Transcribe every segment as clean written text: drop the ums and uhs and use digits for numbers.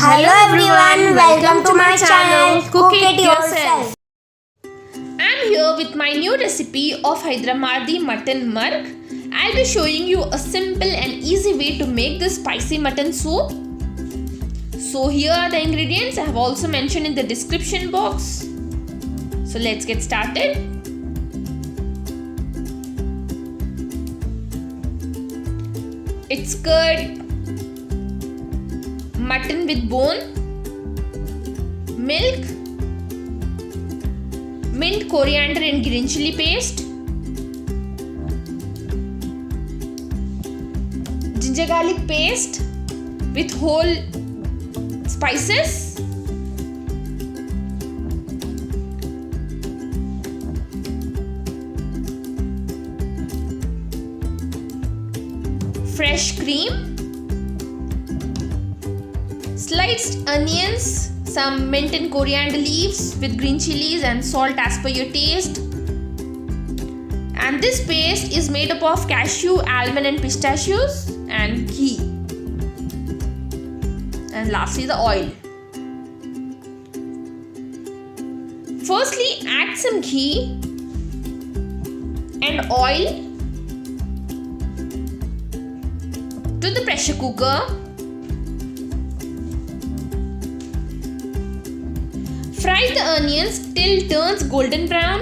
Hello everyone, welcome to my channel. Cook it yourself. I'm here with my new recipe of Hyderabadi Mutton Marag. I'll be showing you a simple and easy way to make this spicy mutton soup. So here are the ingredients I have also mentioned in the description box. So let's get started. It's curd, mutton with bone, milk, mint, coriander and green chilli paste, ginger garlic paste with whole spices, fresh cream, sliced onions, some mint and coriander leaves with green chilies and salt as per your taste. And this paste is made up of cashew, almond and pistachios and ghee. And lastly the oil. Firstly, add some ghee and oil to the pressure cooker. Fry the onions till turns golden brown.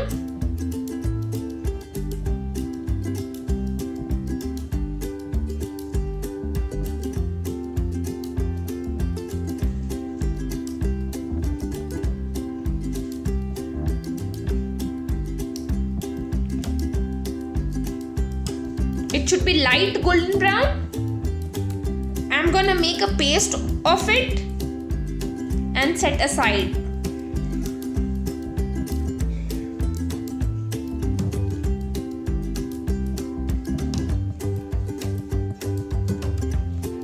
It should be light golden brown. I'm gonna make a paste of it and set aside.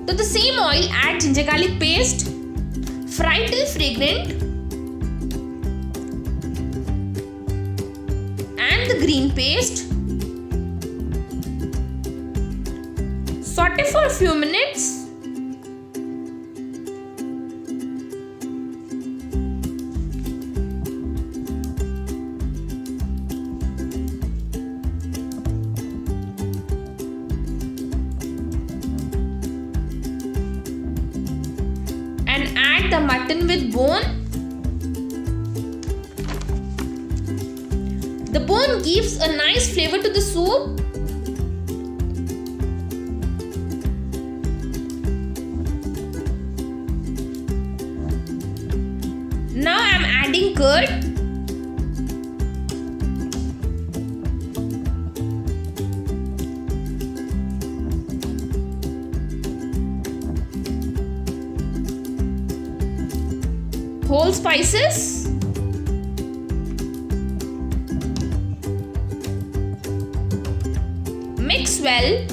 To the same oil, add ginger garlic paste, fry till fragrant, and the green paste. Saute for a few minutes. And add the mutton with bone. The bone gives a nice flavor to the soup. Now I am adding curd. Whole spices, mix well,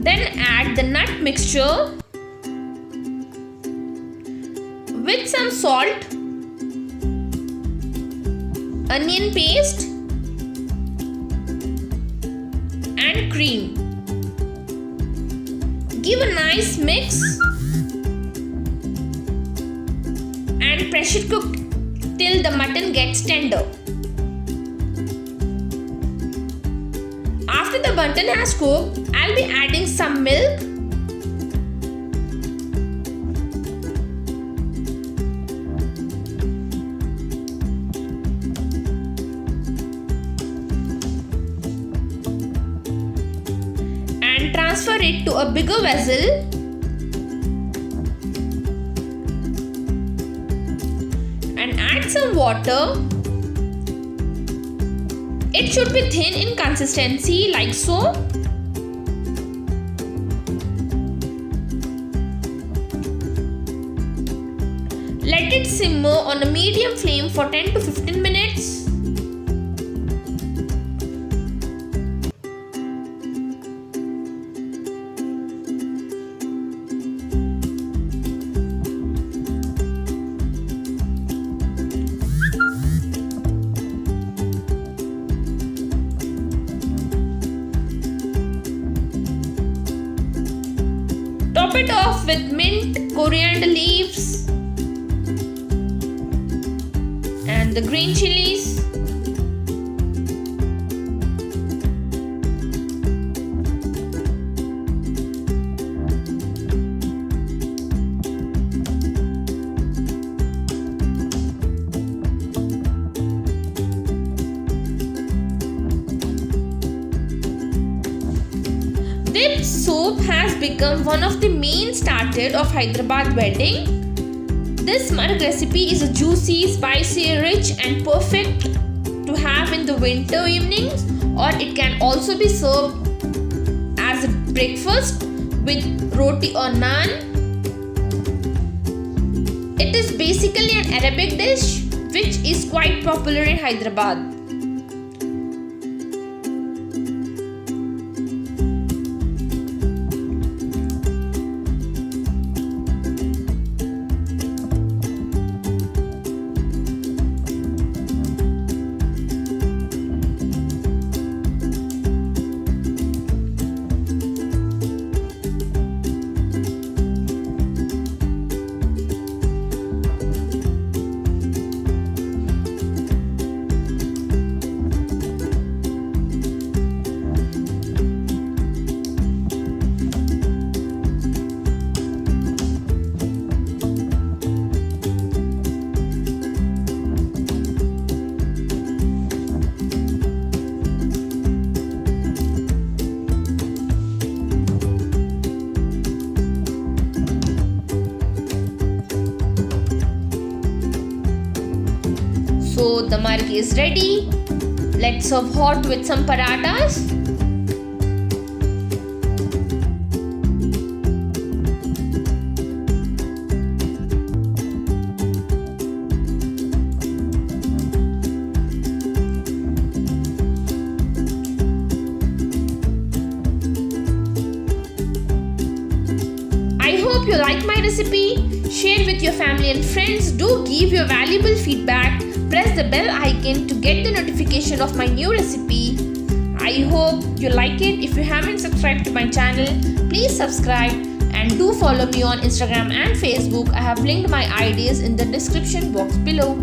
then add the nut mixture with some salt, onion paste and cream. Give a nice mix and pressure cook till the mutton gets tender. After the mutton has cooked, I'll be adding some milk, and transfer it to a bigger vessel. And add some water. It should be thin in consistency, like so. Let it simmer on a medium flame for 10 to 15 minutes. it off with mint, coriander leaves, and the green chilies. Dip soup has become one of the main starters of Hyderabad wedding. This marag recipe is a juicy, spicy, rich and perfect to have in the winter evenings, or it can also be served as a breakfast with roti or naan. It is basically an Arabic dish which is quite popular in Hyderabad. So the marag is ready. Let's serve hot with some parathas. I hope you like my recipe. Share with your family and friends. Do give your valuable feedback. Press the bell icon to get the notification of my new recipe. I hope you like it. If you haven't subscribed to my channel, please subscribe and do follow me on Instagram and Facebook. I have linked my IDs in the description box below.